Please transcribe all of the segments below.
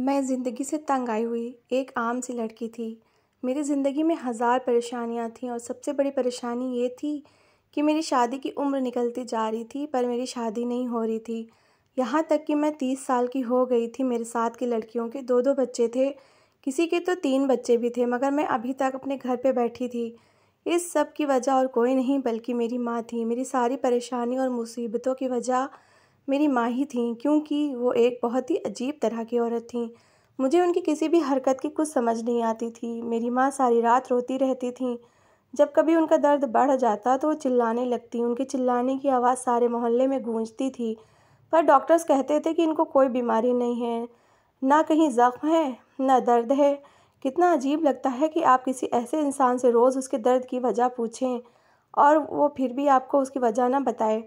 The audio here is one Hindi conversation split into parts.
मैं ज़िंदगी से तंग आई हुई एक आम सी लड़की थी। मेरी ज़िंदगी में हज़ार परेशानियाँ थीं और सबसे बड़ी परेशानी ये थी कि मेरी शादी की उम्र निकलती जा रही थी पर मेरी शादी नहीं हो रही थी। यहाँ तक कि मैं 30 साल की हो गई थी। मेरे साथ की लड़कियों के 2-2 बच्चे थे, किसी के तो 3 बच्चे भी थे, मगर मैं अभी तक अपने घर पे बैठी थी। इस सब की वजह और कोई नहीं बल्कि मेरी माँ थी। मेरी सारी परेशानी और मुसीबतों की वजह मेरी माँ ही थीं, क्योंकि वो एक बहुत ही अजीब तरह की औरत थीं। मुझे उनकी किसी भी हरकत की कुछ समझ नहीं आती थी। मेरी माँ सारी रात रोती रहती थीं। जब कभी उनका दर्द बढ़ जाता तो वो चिल्लाने लगतीं। उनके चिल्लाने की आवाज़ सारे मोहल्ले में गूंजती थी। पर डॉक्टर्स कहते थे कि इनको कोई बीमारी नहीं है, ना कहीं ज़ख्म है, ना दर्द है। कितना अजीब लगता है कि आप किसी ऐसे इंसान से रोज़ उसके दर्द की वजह पूछें और वो फिर भी आपको उसकी वजह ना बताए।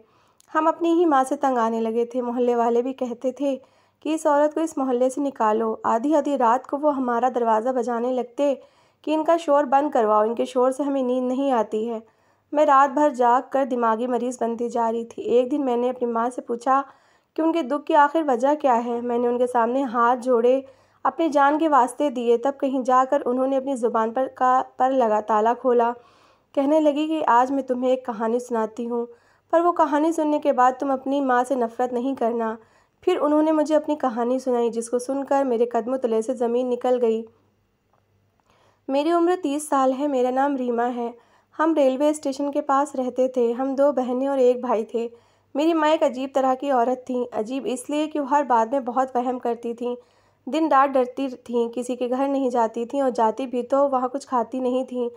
हम अपनी ही माँ से तंग आने लगे थे। मोहल्ले वाले भी कहते थे कि इस औरत को इस मोहल्ले से निकालो। आधी-आधी रात को वो हमारा दरवाज़ा बजाने लगते कि इनका शोर बंद करवाओ, इनके शोर से हमें नींद नहीं आती है। मैं रात भर जाग कर दिमागी मरीज़ बनती जा रही थी। एक दिन मैंने अपनी माँ से पूछा कि उनके दुःख की आखिर वजह क्या है। मैंने उनके सामने हाथ जोड़े, अपनी जान के वास्ते दिए, तब कहीं जाकर उन्होंने अपनी ज़ुबान पर लगा ताला खोला। कहने लगी कि आज मैं तुम्हें एक कहानी सुनाती हूँ, पर वो कहानी सुनने के बाद तुम अपनी माँ से नफ़रत नहीं करना। फिर उन्होंने मुझे अपनी कहानी सुनाई, जिसको सुनकर मेरे कदमों तले से ज़मीन निकल गई। मेरी उम्र 30 साल है, मेरा नाम रीमा है। हम रेलवे स्टेशन के पास रहते थे। हम 2 बहनें और 1 भाई थे। मेरी माँ एक अजीब तरह की औरत थीं। अजीब इसलिए कि वो हर बात में बहुत वहम करती थीं। दिन-रात डरती थीं, किसी के घर नहीं जाती थीं और जाती भी तो वहाँ कुछ खाती नहीं थीं।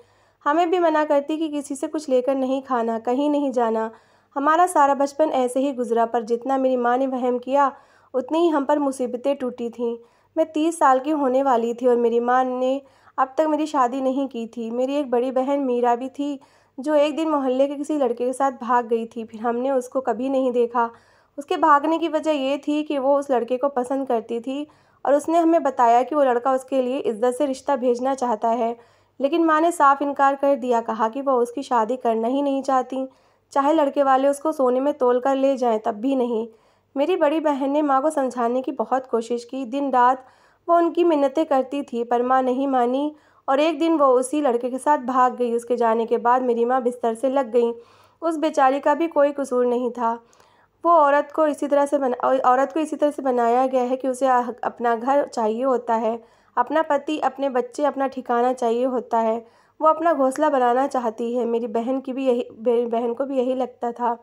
हमें भी मना करती कि किसी से कुछ लेकर नहीं खाना, कहीं नहीं जाना। हमारा सारा बचपन ऐसे ही गुज़रा, पर जितना मेरी माँ ने वहम किया, उतनी ही हम पर मुसीबतें टूटी थीं। मैं 30 साल की होने वाली थी और मेरी माँ ने अब तक मेरी शादी नहीं की थी। मेरी एक बड़ी बहन मीरा भी थी, जो एक दिन मोहल्ले के किसी लड़के के साथ भाग गई थी। फिर हमने उसको कभी नहीं देखा। उसके भागने की वजह ये थी कि वो उस लड़के को पसंद करती थी और उसने हमें बताया कि वो लड़का उसके लिए इज़्ज़त से रिश्ता भेजना चाहता है। लेकिन माँ ने साफ इनकार कर दिया, कहा कि वो उसकी शादी करना ही नहीं चाहती, चाहे लड़के वाले उसको सोने में तोल कर ले जाएं, तब भी नहीं। मेरी बड़ी बहन ने माँ को समझाने की बहुत कोशिश की। दिन रात वो उनकी मिन्नतें करती थी, पर माँ नहीं मानी और एक दिन वो उसी लड़के के साथ भाग गई। उसके जाने के बाद मेरी माँ बिस्तर से लग गई। उस बेचारी का भी कोई कसूर नहीं था। वो औरत को इसी तरह से बनाया गया है कि उसे अपना घर चाहिए होता है, अपना पति, अपने बच्चे, अपना ठिकाना चाहिए होता है। वो अपना घोंसला बनाना चाहती है। मेरी बहन को भी यही लगता था।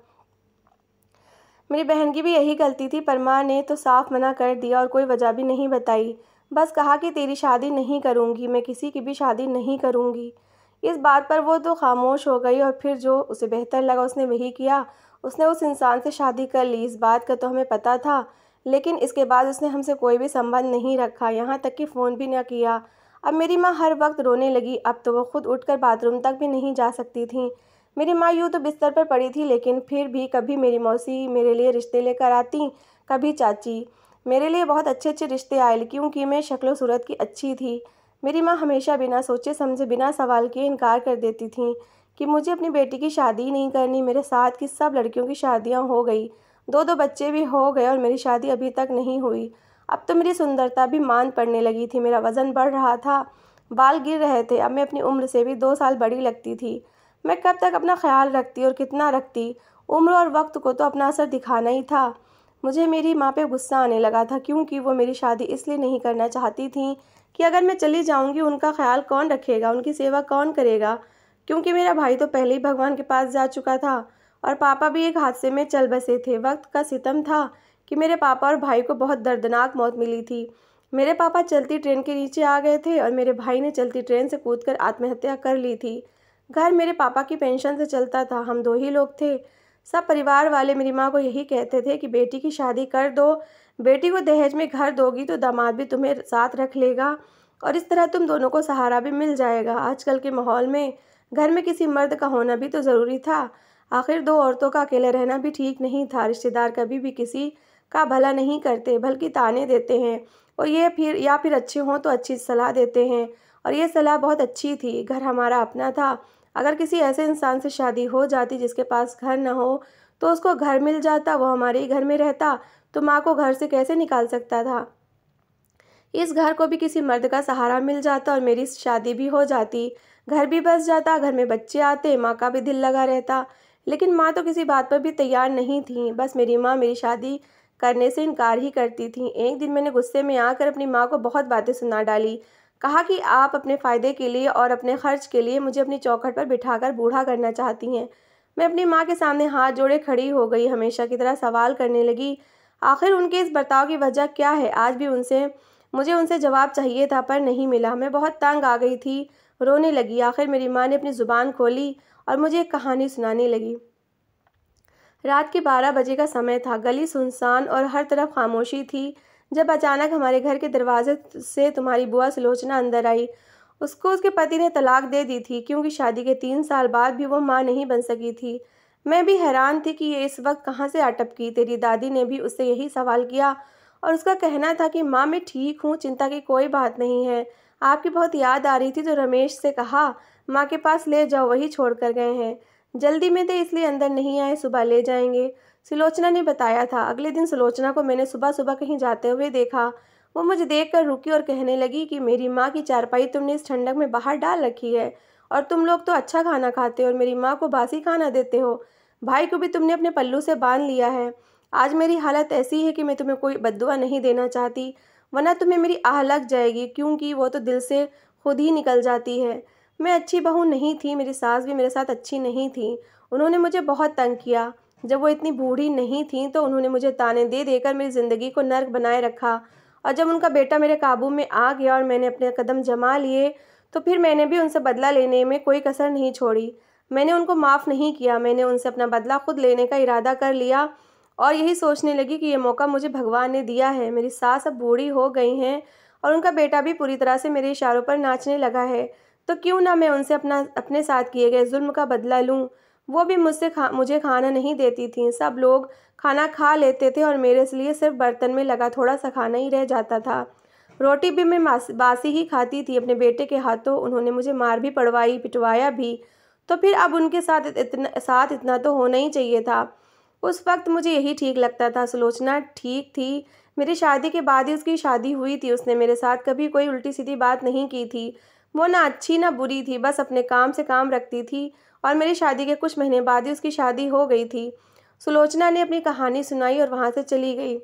मेरी बहन की भी यही गलती थी, पर माँ ने तो साफ मना कर दिया और कोई वजह भी नहीं बताई। बस कहा कि तेरी शादी नहीं करूँगी, मैं किसी की भी शादी नहीं करूँगी। इस बात पर वो तो खामोश हो गई और फिर जो उसे बेहतर लगा उसने वही किया। उसने उस इंसान से शादी कर ली। इस बात का तो हमें पता था, लेकिन इसके बाद उसने हमसे कोई भी संबंध नहीं रखा, यहाँ तक कि फ़ोन भी न किया। अब मेरी माँ हर वक्त रोने लगी। अब तो वो खुद उठकर बाथरूम तक भी नहीं जा सकती थीं। मेरी माँ यूँ तो बिस्तर पर पड़ी थी, लेकिन फिर भी कभी मेरी मौसी मेरे लिए रिश्ते लेकर आती, कभी चाची। मेरे लिए बहुत अच्छे-अच्छे रिश्ते आए, क्योंकि मैं शक्ल सूरत की अच्छी थी। मेरी माँ हमेशा बिना सोचे समझे, बिना सवाल किए इनकार कर देती थीं कि मुझे अपनी बेटी की शादी ही नहीं करनी। मेरे साथ की सब लड़कियों की शादियाँ हो गई, 2-2 बच्चे भी हो गए और मेरी शादी अभी तक नहीं हुई। अब तो मेरी सुंदरता भी मान पड़ने लगी थी, मेरा वज़न बढ़ रहा था, बाल गिर रहे थे। अब मैं अपनी उम्र से भी 2 साल बड़ी लगती थी। मैं कब तक अपना ख्याल रखती और कितना रखती? उम्र और वक्त को तो अपना असर दिखाना ही था। मुझे मेरी माँ पे गुस्सा आने लगा था, क्योंकि वो मेरी शादी इसलिए नहीं करना चाहती थीं कि अगर मैं चली जाऊँगी उनका ख्याल कौन रखेगा, उनकी सेवा कौन करेगा? क्योंकि मेरा भाई तो पहले ही भगवान के पास जा चुका था और पापा भी एक हादसे में चल बसे थे। वक्त का सितम था कि मेरे पापा और भाई को बहुत दर्दनाक मौत मिली थी। मेरे पापा चलती ट्रेन के नीचे आ गए थे और मेरे भाई ने चलती ट्रेन से कूदकर आत्महत्या कर ली थी। घर मेरे पापा की पेंशन से चलता था, हम 2 ही लोग थे। सब परिवार वाले मेरी माँ को यही कहते थे कि बेटी की शादी कर दो, बेटी को दहेज में घर दोगी तो दामाद भी तुम्हें साथ रख लेगा और इस तरह तुम दोनों को सहारा भी मिल जाएगा। आजकल के माहौल में घर में किसी मर्द का होना भी तो ज़रूरी था। आखिर 2 औरतों का अकेले रहना भी ठीक नहीं था। रिश्तेदार कभी भी किसी का भला नहीं करते, बल्कि ताने देते हैं और फिर अच्छे हों तो अच्छी सलाह देते हैं। और ये सलाह बहुत अच्छी थी। घर हमारा अपना था। अगर किसी ऐसे इंसान से शादी हो जाती जिसके पास घर न हो, तो उसको घर मिल जाता, वो हमारे ही घर में रहता, तो माँ को घर से कैसे निकाल सकता था? इस घर को भी किसी मर्द का सहारा मिल जाता और मेरी शादी भी हो जाती, घर भी बस जाता, घर में बच्चे आते, माँ का भी दिल लगा रहता। लेकिन माँ तो किसी बात पर भी तैयार नहीं थी। बस मेरी माँ मेरी शादी करने से इनकार ही करती थी। एक दिन मैंने गुस्से में आकर अपनी माँ को बहुत बातें सुना डाली। कहा कि आप अपने फ़ायदे के लिए और अपने खर्च के लिए मुझे अपनी चौखट पर बिठाकर बूढ़ा करना चाहती हैं। मैं अपनी माँ के सामने हाथ जोड़े खड़ी हो गई, हमेशा की तरह सवाल करने लगी, आखिर उनके इस बर्ताव की वजह क्या है। आज भी मुझे उनसे जवाब चाहिए था, पर नहीं मिला। मैं बहुत तंग आ गई थी, रोने लगी। आखिर मेरी माँ ने अपनी ज़ुबान खोली और मुझे एक कहानी सुनाने लगी। रात के 12 बजे का समय था। गली सुनसान और हर तरफ खामोशी थी। जब अचानक हमारे घर के दरवाजे से तुम्हारी बुआ सुलोचना अंदर आई। उसको उसके पति ने तलाक दे दी थी, क्योंकि शादी के 3 साल बाद भी वो माँ नहीं बन सकी थी। मैं भी हैरान थी कि ये इस वक्त कहाँ से आ टपकी। तेरी दादी ने भी उससे यही सवाल किया और उसका कहना था कि माँ मैं ठीक हूँ, चिंता की कोई बात नहीं है। आपकी बहुत याद आ रही थी तो रमेश से कहा माँ के पास ले जाओ, वही छोड़ कर गए हैं। जल्दी में थे इसलिए अंदर नहीं आए, सुबह ले जाएंगे, सुलोचना ने बताया था। अगले दिन सुलोचना को मैंने सुबह सुबह कहीं जाते हुए देखा। वो मुझे देखकर रुकी और कहने लगी कि मेरी माँ की चारपाई तुमने इस ठंडक में बाहर डाल रखी है, और तुम लोग तो अच्छा खाना खाते हो और मेरी माँ को बासी खाना देते हो। भाई को भी तुमने अपने पल्लू से बांध लिया है। आज मेरी हालत ऐसी है कि मैं तुम्हें कोई बद्दुआ नहीं देना चाहती, वरना तुम्हें मेरी आह लग जाएगी, क्योंकि वो तो दिल से खुद ही निकल जाती है। मैं अच्छी बहू नहीं थी, मेरी सास भी मेरे साथ अच्छी नहीं थी। उन्होंने मुझे बहुत तंग किया। जब वो इतनी बूढ़ी नहीं थी तो उन्होंने मुझे ताने दे देकर मेरी ज़िंदगी को नर्क बनाए रखा, और जब उनका बेटा मेरे काबू में आ गया और मैंने अपने कदम जमा लिए, तो फिर मैंने भी उनसे बदला लेने में कोई कसर नहीं छोड़ी। मैंने उनको माफ़ नहीं किया। मैंने उनसे अपना बदला खुद लेने का इरादा कर लिया और यही सोचने लगी कि ये मौका मुझे भगवान ने दिया है। मेरी सास अब बूढ़ी हो गई हैं और उनका बेटा भी पूरी तरह से मेरे इशारों पर नाचने लगा है, तो क्यों ना मैं उनसे अपने साथ किए गए जुल्म का बदला लूं। वो भी मुझे खाना नहीं देती थी। सब लोग खाना खा लेते थे और मेरे लिए सिर्फ बर्तन में लगा थोड़ा सा खाना ही रह जाता था। रोटी भी मैं बासी ही खाती थी। अपने बेटे के हाथों उन्होंने मुझे मार भी पड़वाई, पिटवाया भी, तो फिर अब उनके साथ इतना तो होना ही चाहिए था। उस वक्त मुझे यही ठीक लगता था। सुलोचना ठीक थी। मेरी शादी के बाद ही उसकी शादी हुई थी। उसने मेरे साथ कभी कोई उल्टी सीधी बात नहीं की थी। वो ना अच्छी ना बुरी थी, बस अपने काम से काम रखती थी, और मेरी शादी के कुछ महीने बाद ही उसकी शादी हो गई थी। सुलोचना ने अपनी कहानी सुनाई और वहाँ से चली गई।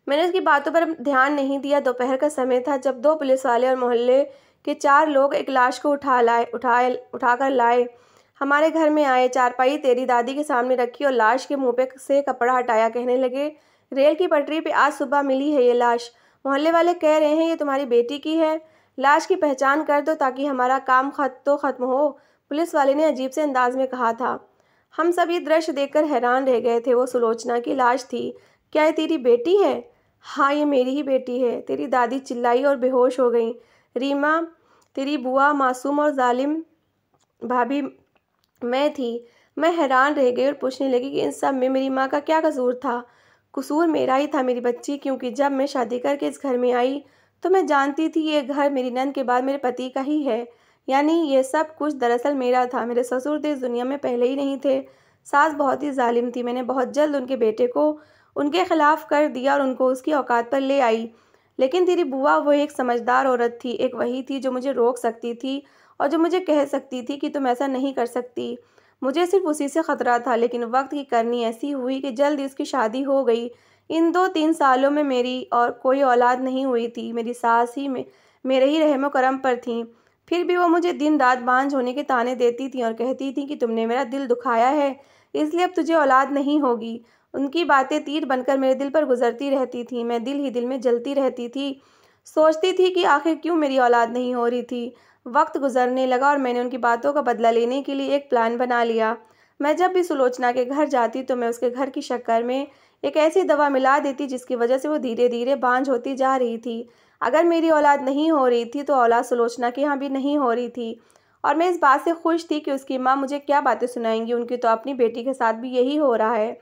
मैंने उसकी बातों पर ध्यान नहीं दिया। दोपहर का समय था जब 2 पुलिस वाले और मोहल्ले के 4 लोग एक लाश को उठाकर लाए। हमारे घर में आए, चारपाई तेरी दादी के सामने रखी और लाश के मुंह पे से कपड़ा हटाया। कहने लगे, रेल की पटरी पे आज सुबह मिली है ये लाश। मोहल्ले वाले कह रहे हैं ये तुम्हारी बेटी की है। लाश की पहचान कर दो ताकि हमारा काम खत्म हो, पुलिस वाले ने अजीब से अंदाज में कहा था। हम सब ये दृश्य देखकर हैरान रह गए थे। वो सुलोचना की लाश थी। क्या ये तेरी बेटी है? हाँ, ये मेरी ही बेटी है। तेरी दादी चिल्लाई और बेहोश हो गई। रीमा, तेरी बुआ, मासूम और जालिम भाभी मैं थी। मैं हैरान रह गई और पूछने लगी कि इन सब में मेरी माँ का क्या कसूर था। कसूर मेरा ही था मेरी बच्ची, क्योंकि जब मैं शादी करके इस घर में आई तो मैं जानती थी ये घर मेरी नंद के बाद मेरे पति का ही है। यानी ये सब कुछ दरअसल मेरा था। मेरे ससुर तो इस दुनिया में पहले ही नहीं थे। सास बहुत ही जालिम थी। मैंने बहुत जल्द उनके बेटे को उनके खिलाफ कर दिया और उनको उसकी औकात पर ले आई। लेकिन तेरी बुआ वो एक समझदार औरत थी। एक वही थी जो मुझे रोक सकती थी और जो मुझे कह सकती थी कि तुम ऐसा नहीं कर सकती। मुझे सिर्फ उसी से खतरा था, लेकिन वक्त की करनी ऐसी हुई कि जल्द उसकी शादी हो गई। इन 2-3 सालों में मेरी और कोई औलाद नहीं हुई थी। मेरी सास ही मेरे ही रहमो करम पर थी। फिर भी वो मुझे दिन रात बांझ होने के ताने देती थी और कहती थी कि तुमने मेरा दिल दुखाया है, इसलिए अब तुझे औलाद नहीं होगी। उनकी बातें तीर बनकर मेरे दिल पर गुजरती रहती थी। मैं दिल ही दिल में जलती रहती थी। सोचती थी कि आखिर क्यों मेरी औलाद नहीं हो रही थी। वक्त गुजरने लगा और मैंने उनकी बातों का बदला लेने के लिए एक प्लान बना लिया। मैं जब भी सुलोचना के घर जाती तो मैं उसके घर की शक्कर में एक ऐसी दवा मिला देती जिसकी वजह से वो धीरे धीरे बांझ होती जा रही थी। अगर मेरी औलाद नहीं हो रही थी तो औलाद सुलोचना के यहाँ भी नहीं हो रही थी, और मैं इस बात से खुश थी कि उसकी माँ मुझे क्या बातें सुनाएंगी। उनकी तो अपनी बेटी के साथ भी यही हो रहा है।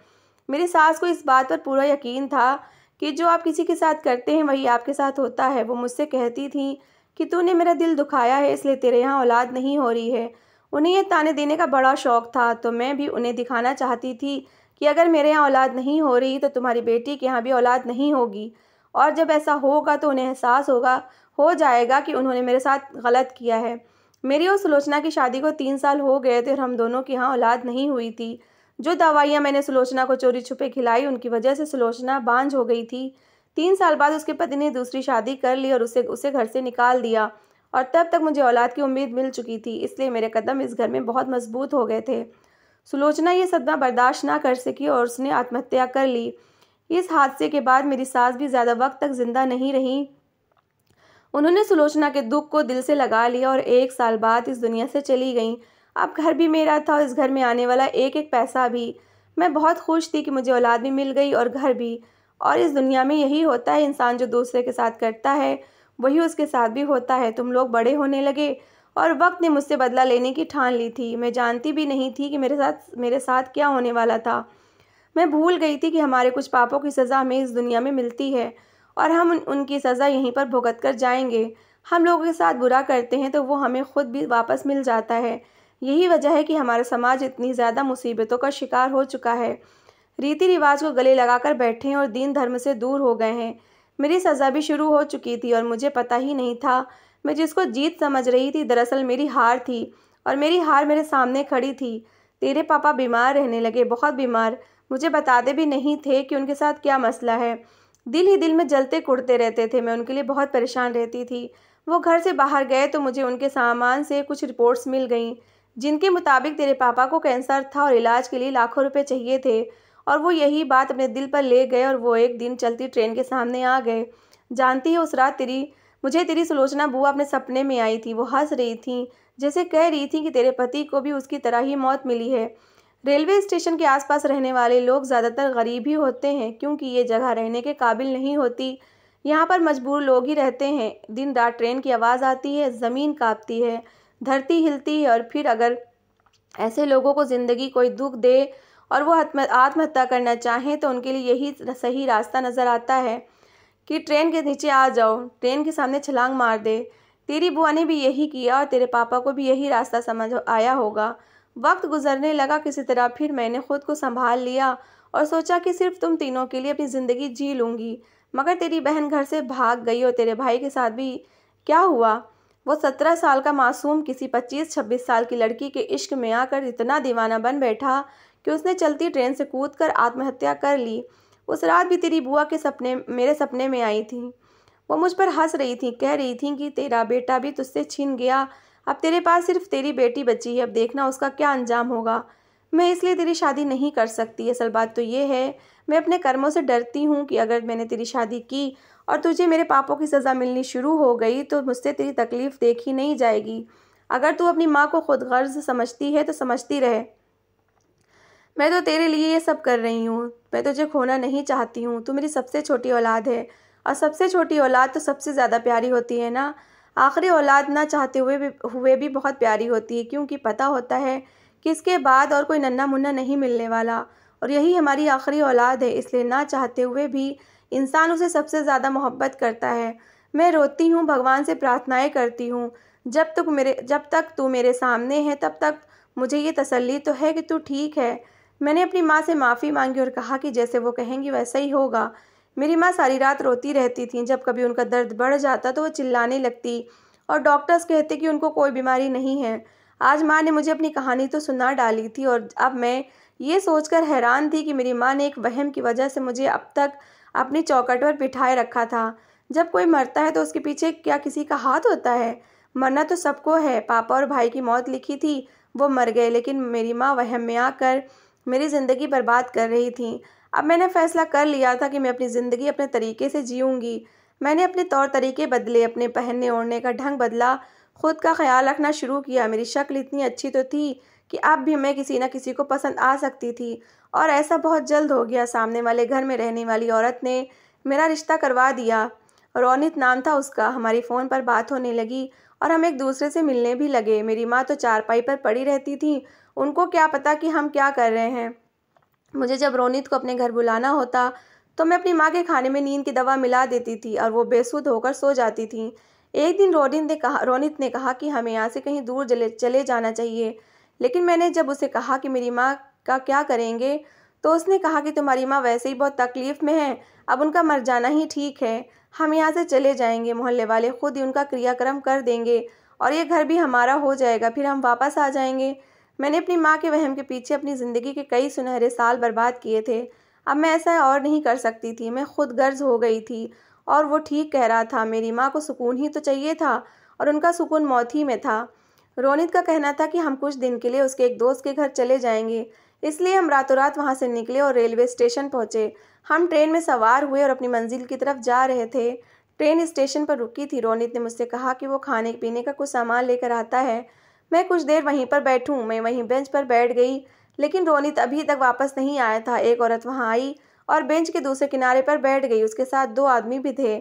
मेरी सास को इस बात पर पूरा यकीन था कि जो आप किसी के साथ करते हैं वही आपके साथ होता है। वो मुझसे कहती थी कि तूने मेरा दिल दुखाया है, इसलिए तेरे यहाँ औलाद नहीं हो रही है। उन्हें ये ताने देने का बड़ा शौक था, तो मैं भी उन्हें दिखाना चाहती थी कि अगर मेरे यहाँ औलाद नहीं हो रही तो तुम्हारी बेटी के यहाँ भी औलाद नहीं होगी। और जब ऐसा होगा तो उन्हें एहसास हो जाएगा कि उन्होंने मेरे साथ गलत किया है। मेरी और सुलोचना की शादी को 3 साल हो गए थे और हम दोनों के यहाँ औलाद नहीं हुई थी। जो दवाइयाँ मैंने सुलोचना को चोरी छुपे खिलाई, उनकी वजह से सुलोचना बांझ हो गई थी। 3 साल बाद उसके पति ने दूसरी शादी कर ली और उसे घर से निकाल दिया, और तब तक मुझे औलाद की उम्मीद मिल चुकी थी, इसलिए मेरे कदम इस घर में बहुत मजबूत हो गए थे। सुलोचना ये सदमा बर्दाश्त ना कर सकी और उसने आत्महत्या कर ली। इस हादसे के बाद मेरी सास भी ज़्यादा वक्त तक जिंदा नहीं रही। उन्होंने सुलोचना के दुख को दिल से लगा लिया और 1 साल बाद इस दुनिया से चली गईं। अब घर भी मेरा था और इस घर में आने वाला एक एक पैसा भी। मैं बहुत खुश थी कि मुझे औलाद भी मिल गई और घर भी। और इस दुनिया में यही होता है, इंसान जो दूसरे के साथ करता है वही उसके साथ भी होता है। तुम लोग बड़े होने लगे और वक्त ने मुझसे बदला लेने की ठान ली थी। मैं जानती भी नहीं थी कि मेरे साथ क्या होने वाला था। मैं भूल गई थी कि हमारे कुछ पापों की सज़ा हमें इस दुनिया में मिलती है और हम उनकी सज़ा यहीं पर भुगत कर जाएंगे। हम लोगों के साथ बुरा करते हैं तो वो हमें खुद भी वापस मिल जाता है। यही वजह है कि हमारा समाज इतनी ज़्यादा मुसीबतों का शिकार हो चुका है। रीति रिवाज को गले लगाकर बैठे हैं और दीन धर्म से दूर हो गए हैं। मेरी सज़ा भी शुरू हो चुकी थी और मुझे पता ही नहीं था। मैं जिसको जीत समझ रही थी दरअसल मेरी हार थी, और मेरी हार मेरे सामने खड़ी थी। तेरे पापा बीमार रहने लगे, बहुत बीमार। मुझे बताते भी नहीं थे कि उनके साथ क्या मसला है। दिल ही दिल में जलते कुढ़ते रहते थे। मैं उनके लिए बहुत परेशान रहती थी। वो घर से बाहर गए तो मुझे उनके सामान से कुछ रिपोर्ट्स मिल गईं, जिनके मुताबिक तेरे पापा को कैंसर था और इलाज के लिए लाखों रुपए चाहिए थे। और वो यही बात अपने दिल पर ले गए और वो एक दिन चलती ट्रेन के सामने आ गए। जानती है, उस रात मुझे तेरी सुलोचना बुआ अपने सपने में आई थी। वो हंस रही थी, जैसे कह रही थी कि तेरे पति को भी उसकी तरह ही मौत मिली है। रेलवे स्टेशन के आसपास रहने वाले लोग ज़्यादातर गरीब ही होते हैं, क्योंकि ये जगह रहने के काबिल नहीं होती। यहाँ पर मजबूर लोग ही रहते हैं। दिन रात ट्रेन की आवाज़ आती है, ज़मीन कांपती है, धरती हिलती है, और फिर अगर ऐसे लोगों को ज़िंदगी कोई दुख दे और वो आत्महत्या करना चाहें तो उनके लिए यही सही रास्ता नज़र आता है कि ट्रेन के नीचे आ जाओ, ट्रेन के सामने छलांग मार दे। तेरी बुआ ने भी यही किया और तेरे पापा को भी यही रास्ता समझ आया होगा। वक्त गुजरने लगा किसी तरह, फिर मैंने खुद को संभाल लिया और सोचा कि सिर्फ तुम तीनों के लिए अपनी ज़िंदगी जी लूँगी। मगर तेरी बहन घर से भाग गई और तेरे भाई के साथ भी क्या हुआ? वो 17 साल का मासूम किसी 25-26 साल की लड़की के इश्क में आकर इतना दीवाना बन बैठा कि उसने चलती ट्रेन से कूदकर आत्महत्या कर ली। उस रात भी तेरी बुआ के सपने मेरे सपने में आई थी। वो मुझ पर हंस रही थी, कह रही थी कि तेरा बेटा भी तुझसे छिन गया, अब तेरे पास सिर्फ तेरी बेटी बची है, अब देखना उसका क्या अंजाम होगा। मैं इसलिए तेरी शादी नहीं कर सकती। असल बात तो ये है, मैं अपने कर्मों से डरती हूँ कि अगर मैंने तेरी शादी की और तुझे मेरे पापों की सज़ा मिलनी शुरू हो गई तो मुझसे तेरी तकलीफ़ देखी नहीं जाएगी। अगर तू अपनी माँ को खुद गर्ज समझती है तो समझती रहे। मैं तो तेरे लिए ये सब कर रही हूँ। मैं तुझे खोना नहीं चाहती हूँ। तू मेरी सबसे छोटी औलाद है और सबसे छोटी औलाद तो सबसे ज़्यादा प्यारी होती है ना। आखिरी औलाद ना चाहते हुए भी बहुत प्यारी होती है, क्योंकि पता होता है कि इसके बाद और कोई नन्ना मुन्ना नहीं मिलने वाला, और यही हमारी आखिरी औलाद है। इसलिए ना चाहते हुए भी इंसान उसे सबसे ज़्यादा मोहब्बत करता है। मैं रोती हूँ, भगवान से प्रार्थनाएं करती हूँ। जब तक तू मेरे सामने है तब तक मुझे ये तसल्ली तो है कि तू ठीक है। मैंने अपनी माँ से माफ़ी मांगी और कहा कि जैसे वो कहेंगी वैसा ही होगा। मेरी माँ सारी रात रोती रहती थी। जब कभी उनका दर्द बढ़ जाता तो वो चिल्लाने लगती और डॉक्टर्स कहते कि उनको कोई बीमारी नहीं है। आज माँ ने मुझे अपनी कहानी तो सुना डाली थी और अब मैं ये सोचकर हैरान थी कि मेरी माँ ने एक वहम की वजह से मुझे अब तक अपनी चौखट पर बिठाए रखा था। जब कोई मरता है तो उसके पीछे क्या किसी का हाथ होता है? मरना तो सबको है। पापा और भाई की मौत लिखी थी, वो मर गए, लेकिन मेरी माँ वहम में आकर मेरी ज़िंदगी बर्बाद कर रही थी। अब मैंने फ़ैसला कर लिया था कि मैं अपनी ज़िंदगी अपने तरीके से जीऊँगी। मैंने अपने तौर तरीके बदले, अपने पहनने ओढ़ने का ढंग बदला, खुद का ख्याल रखना शुरू किया। मेरी शक्ल इतनी अच्छी तो थी कि अब भी मैं किसी न किसी को पसंद आ सकती थी, और ऐसा बहुत जल्द हो गया। सामने वाले घर में रहने वाली औरत ने मेरा रिश्ता करवा दिया। रोनित नाम था उसका। हमारी फ़ोन पर बात होने लगी और हम एक दूसरे से मिलने भी लगे। मेरी माँ तो चारपाई पर पड़ी रहती थी, उनको क्या पता कि हम क्या कर रहे हैं। मुझे जब रोनित को अपने घर बुलाना होता तो मैं अपनी माँ के खाने में नींद की दवा मिला देती थी और वो बेसुध होकर सो जाती थी। एक दिन रोनित ने कहा कि हमें यहाँ से कहीं दूर चले जाना चाहिए, लेकिन मैंने जब उसे कहा कि मेरी माँ का क्या करेंगे तो उसने कहा कि तुम्हारी माँ वैसे ही बहुत तकलीफ़ में है, अब उनका मर जाना ही ठीक है। हम यहाँ से चले जाएंगे, मोहल्ले वाले खुद ही उनका क्रियाक्रम कर देंगे और ये घर भी हमारा हो जाएगा, फिर हम वापस आ जाएंगे। मैंने अपनी माँ के वहम के पीछे अपनी ज़िंदगी के कई सुनहरे साल बर्बाद किए थे। अब मैं ऐसा और नहीं कर सकती थी। मैं खुद गर्ज हो गई थी और वो ठीक कह रहा था। मेरी माँ को सुकून ही तो चाहिए था और उनका सुकून मौत ही में था। रोनित का कहना था कि हम कुछ दिन के लिए उसके एक दोस्त के घर चले जाएंगे, इसलिए हम रातों रात वहाँ से निकले और रेलवे स्टेशन पहुँचे। हम ट्रेन में सवार हुए और अपनी मंजिल की तरफ जा रहे थे। ट्रेन स्टेशन पर रुकी थी। रोनित ने मुझसे कहा कि वो खाने पीने का कुछ सामान लेकर आता है, मैं कुछ देर वहीं पर बैठूं। मैं वहीं बेंच पर बैठ गई, लेकिन रोनित अभी तक वापस नहीं आया था। एक औरत वहां आई और बेंच के दूसरे किनारे पर बैठ गई। उसके साथ 2 आदमी भी थे।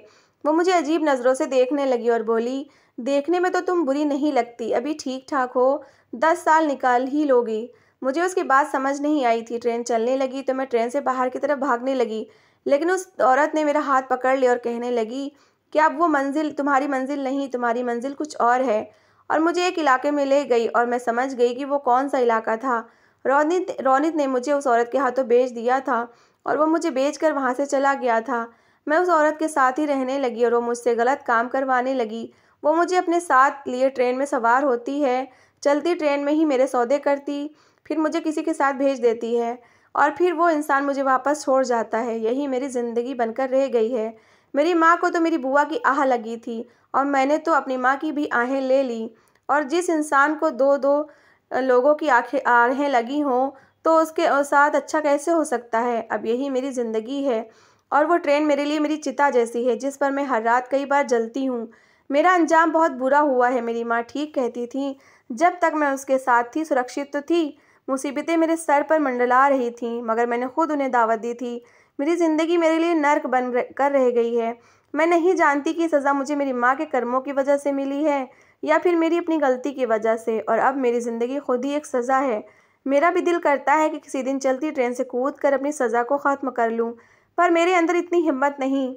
वो मुझे अजीब नज़रों से देखने लगी और बोली, देखने में तो तुम बुरी नहीं लगती, अभी ठीक ठाक हो, 10 साल निकाल ही लोगी। मुझे उसकी बात समझ नहीं आई थी। ट्रेन चलने लगी तो मैं ट्रेन से बाहर की तरफ भागने लगी, लेकिन उस औरत ने मेरा हाथ पकड़ लिया और कहने लगी कि अब वो मंजिल तुम्हारी मंजिल नहीं, तुम्हारी मंजिल कुछ और है। और मुझे एक इलाके में ले गई और मैं समझ गई कि वो कौन सा इलाका था। रोनित ने मुझे उस औरत के हाथों बेच दिया था और वो मुझे बेचकर वहाँ से चला गया था। मैं उस औरत के साथ ही रहने लगी और वो मुझसे गलत काम करवाने लगी। वो मुझे अपने साथ लिए ट्रेन में सवार होती है, चलती ट्रेन में ही मेरे सौदे करती, फिर मुझे किसी के साथ भेज देती है और फिर वो इंसान मुझे वापस छोड़ जाता है। यही मेरी ज़िंदगी बनकर रह गई है। मेरी माँ को तो मेरी बुआ की आह लगी थी और मैंने तो अपनी माँ की भी आहें ले ली। और जिस इंसान को दो दो लोगों की आहें लगी हों तो उसके साथ अच्छा कैसे हो सकता है। अब यही मेरी ज़िंदगी है और वो ट्रेन मेरे लिए मेरी चिता जैसी है जिस पर मैं हर रात कई बार जलती हूँ। मेरा अंजाम बहुत बुरा हुआ है। मेरी माँ ठीक कहती थी, जब तक मैं उसके साथ थी सुरक्षित तो थी। मुसीबतें मेरे सर पर मंडला रही थीं, मगर मैंने खुद उन्हें दावत दी थी। मेरी ज़िंदगी मेरे लिए नर्क कर रह गई है। मैं नहीं जानती कि सज़ा मुझे मेरी माँ के कर्मों की वजह से मिली है या फिर मेरी अपनी गलती की वजह से, और अब मेरी ज़िंदगी खुद ही एक सज़ा है। मेरा भी दिल करता है कि किसी दिन चलती ट्रेन से कूद कर अपनी सज़ा को ख़त्म कर लूँ, पर मेरे अंदर इतनी हिम्मत नहीं।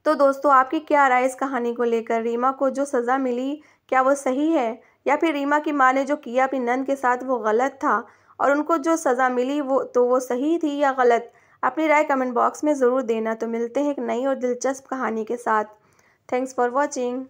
तो दोस्तों, आपकी क्या राय इस कहानी को लेकर? रीमा को जो सज़ा मिली, क्या वो सही है, या फिर रीमा की माँ ने जो किया अपनी नंद के साथ वो गलत था और उनको जो सज़ा मिली वो सही थी या गलत? अपनी राय कमेंट बॉक्स में ज़रूर देना। तो मिलते हैं एक नई और दिलचस्प कहानी के साथ। Thanks for watching.